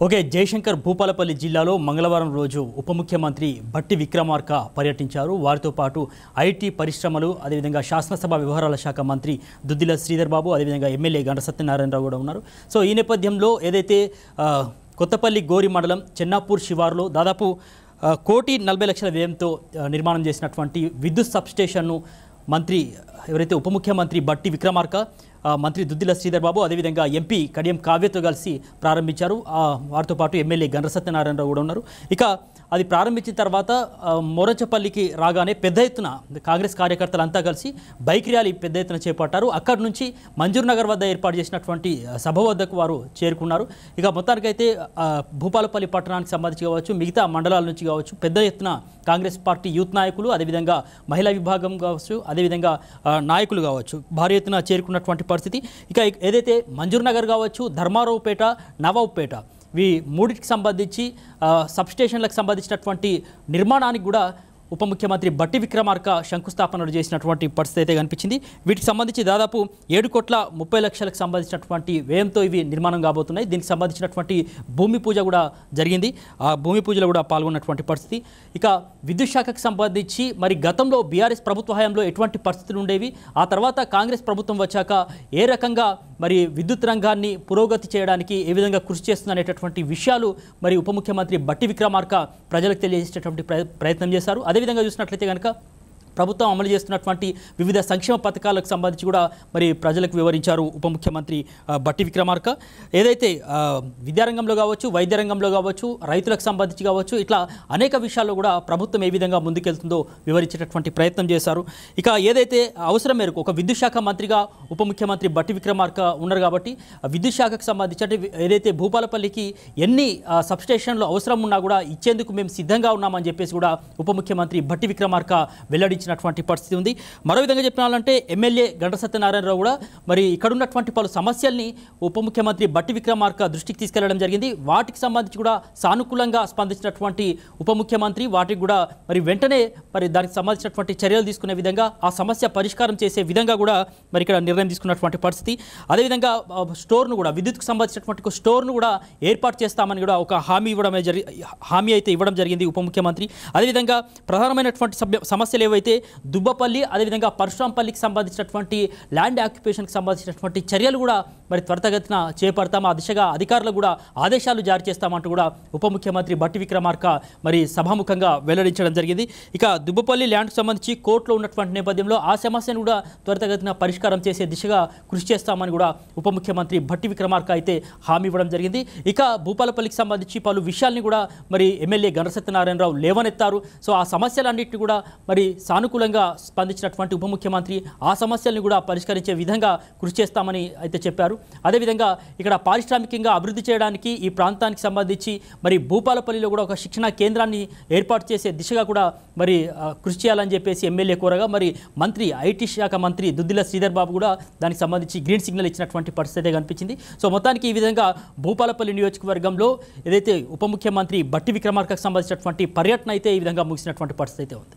Okay, Jayashankar Bhupalpally జిల్లాలో మంగళవారం రోజు ఉప ముఖ్యమంత్రి బట్టి విక్రమార్క పర్యటించారు. వారితో పాటు ఐటీ పరిశ్రమలు, అదేవిధంగా శాసనసభ వ్యవహారాల శాఖ మంత్రి దుద్దిల శ్రీధర్ బాబు, అదేవిధంగా ఎమ్మెల్యే గంట సత్యనారాయణరావు కూడా ఉన్నారు. సో ఈ నేపథ్యంలో ఏదైతే కొత్తపల్లి గోరి మండలం చెన్నాపూర్ శివారులో దాదాపు 1,40,00,000 వ్యయంతో నిర్మాణం చేసినటువంటి విద్యుత్ సబ్స్టేషన్ను మంత్రి ఎవరైతే ఉప ముఖ్యమంత్రి బట్టి విక్రమార్క, మంత్రి దుద్దిల శ్రీధర్ బాబు, అదేవిధంగా ఎంపీ కడియం కావ్యతో కలిసి ప్రారంభించారు. వారితో పాటు ఎమ్మెల్యే గంట సత్యనారాయణరావు కూడా ఉన్నారు. ఇక అది ప్రారంభించిన తర్వాత మోరంచపల్లికి రాగానే పెద్ద ఎత్తున కాంగ్రెస్ కార్యకర్తలంతా కలిసి బైక్ ర్యాలీ పెద్ద ఎత్తున చేపట్టారు. అక్కడి నుంచి మంజూర్ నగర్ వద్ద ఏర్పాటు చేసినటువంటి సభ వద్దకు వారు చేరుకున్నారు. ఇక మొత్తానికైతే భూపాలపల్లి పట్టణానికి సంబంధించి కావచ్చు, మిగతా మండలాల నుంచి కావచ్చు, పెద్ద ఎత్తున కాంగ్రెస్ పార్టీ యూత్ నాయకులు, అదేవిధంగా మహిళా విభాగం కావచ్చు, అదేవిధంగా నాయకులు కావచ్చు, భారీ ఎత్తున చేరుకున్నటువంటి పరిస్థితి. ఇక ఏదైతే మంజూర్ నగర్ కావచ్చు, ధర్మారావుపేట, నవాబ్పేట, ఇవి మూడింటికి సంబంధించి సబ్స్టేషన్లకు సంబంధించినటువంటి నిర్మాణానికి కూడా ఉప ముఖ్యమంత్రి బట్టి విక్రమార్క శంకుస్థాపనలు చేసినటువంటి పరిస్థితి అయితే కనిపించింది. వీటికి సంబంధించి దాదాపు 7,30,00,000కు సంబంధించినటువంటి వ్యయంతో ఇవి నిర్మాణం కాబోతున్నాయి. దీనికి సంబంధించినటువంటి భూమి పూజ కూడా జరిగింది. ఆ భూమి పూజలో కూడా పాల్గొన్నటువంటి పరిస్థితి. ఇక విద్యుత్ శాఖకు సంబంధించి మరి గతంలో బీఆర్ఎస్ ప్రభుత్వ హయాంలో ఎటువంటి పరిస్థితులు ఉండేవి, ఆ తర్వాత కాంగ్రెస్ ప్రభుత్వం వచ్చాక ఏ రకంగా మరి విద్యుత్ రంగాన్ని పురోగతి చేయడానికి ఏ విధంగా కృషి చేస్తుందనేటటువంటి విషయాలు మరి ఉప ముఖ్యమంత్రి బట్టి విక్రమార్క ప్రజలకు తెలియజేసేటటువంటి ప్రయత్నం చేశారు. అదేవిధంగా చూసినట్లయితే కనుక ప్రభుత్వం అమలు చేస్తున్నటువంటి వివిధ సంక్షేమ పథకాలకు సంబంధించి కూడా మరి ప్రజలకు వివరించారు ఉప ముఖ్యమంత్రి బట్టి విక్రమార్క. ఏదైతే విద్యారంగంలో కావచ్చు, వైద్య రంగంలో కావచ్చు, రైతులకు సంబంధించి కావచ్చు, ఇట్లా అనేక విషయాల్లో కూడా ప్రభుత్వం ఏ విధంగా ముందుకెళ్తుందో వివరించేటటువంటి ప్రయత్నం చేశారు. ఇక ఏదైతే అవసరం మేరకు ఒక విద్యుత్ శాఖ మంత్రిగా ఉప ముఖ్యమంత్రి బట్టి విక్రమార్క ఉన్నారు కాబట్టి విద్యుత్ శాఖకు సంబంధించి అంటే ఏదైతే భూపాలపల్లికి ఎన్ని సబ్స్టేషన్లు అవసరం ఉన్నా కూడా ఇచ్చేందుకు మేము సిద్ధంగా ఉన్నామని చెప్పేసి కూడా ఉప ముఖ్యమంత్రి బట్టి విక్రమార్క వెల్లడించారు పరిస్థితి ఉంది. మరో విధంగా చెప్పాలంటే ఎమ్మెల్యే గంట సత్యనారాయణరావు కూడా మరి ఇక్కడ ఉన్నటువంటి పలు సమస్యల్ని ఉప ముఖ్యమంత్రి బట్టి విక్రమార్క దృష్టికి తీసుకెళ్లడం జరిగింది. వాటికి సంబంధించి కూడా సానుకూలంగా స్పందించినటువంటి ఉప ముఖ్యమంత్రి వాటికి కూడా మరి వెంటనే మరి దానికి సంబంధించినటువంటి చర్యలు తీసుకునే విధంగా, ఆ సమస్య పరిష్కారం చేసే విధంగా కూడా మరి ఇక్కడ నిర్ణయం తీసుకున్నటువంటి పరిస్థితి. అదేవిధంగా స్టోర్ను కూడా, విద్యుత్కు సంబంధించినటువంటి ఒక స్టోర్ను కూడా ఏర్పాటు చేస్తామని కూడా ఒక హామీ అయితే ఇవ్వడం జరిగింది ఉప ముఖ్యమంత్రి. అదేవిధంగా ప్రధానమైనటువంటి సమస్యలు ఏవైతే దుబ్బపల్లి, అదేవిధంగా పరశురాంపల్లికి సంబంధించినటువంటి ల్యాండ్ ఆక్యుపేషన్కి సంబంధించినటువంటి చర్యలు కూడా మరి త్వరితగతిన చేపడతాం, ఆ దిశగా అధికారులు కూడా ఆదేశాలు జారీ చేస్తామంటూ కూడా ఉప ముఖ్యమంత్రి బట్టి విక్రమార్క మరి సభాముఖంగా వెల్లడించడం జరిగింది. ఇక దుబ్బపల్లి ల్యాండ్కి సంబంధించి కోర్టులో ఉన్నటువంటి నేపథ్యంలో ఆ సమస్యను కూడా త్వరితగతిన పరిష్కారం చేసే దిశగా కృషి చేస్తామని కూడా ఉప ముఖ్యమంత్రి బట్టి విక్రమార్క అయితే హామీ ఇవ్వడం జరిగింది. ఇక భూపాలపల్లికి సంబంధించి పలు విషయాల్ని కూడా మరి ఎమ్మెల్యే గంట సత్యనారాయణరావు లేవనెత్తారు. సో ఆ సమస్యలన్నింటినీ కూడా మరి సానుకూలంగా స్పందించినటువంటి ఉప ముఖ్యమంత్రి ఆ సమస్యలను కూడా పరిష్కరించే విధంగా కృషి చేస్తామని అయితే చెప్పారు. అదేవిధంగా ఇక్కడ పారిశ్రామికంగా అభివృద్ధి చేయడానికి ఈ ప్రాంతానికి సంబంధించి మరి భూపాలపల్లిలో కూడా ఒక శిక్షణా కేంద్రాన్ని ఏర్పాటు చేసే దిశగా కూడా మరి కృషి చేయాలని చెప్పేసి ఎమ్మెల్యే కోరగా మరి మంత్రి ఐటీ శాఖ మంత్రి దుద్దిల శ్రీధర్ బాబు కూడా దానికి సంబంధించి గ్రీన్ సిగ్నల్ ఇచ్చినటువంటి పరిస్థితి కనిపించింది. సో మొత్తానికి ఈ విధంగా భూపాలపల్లి నియోజకవర్గంలో ఏదైతే ఉప ముఖ్యమంత్రి బట్టి విక్రమార్కకు సంబంధించినటువంటి పర్యటన అయితే ఈ విధంగా ముగిసినటువంటి పరిస్థితి అయితే ఉంది.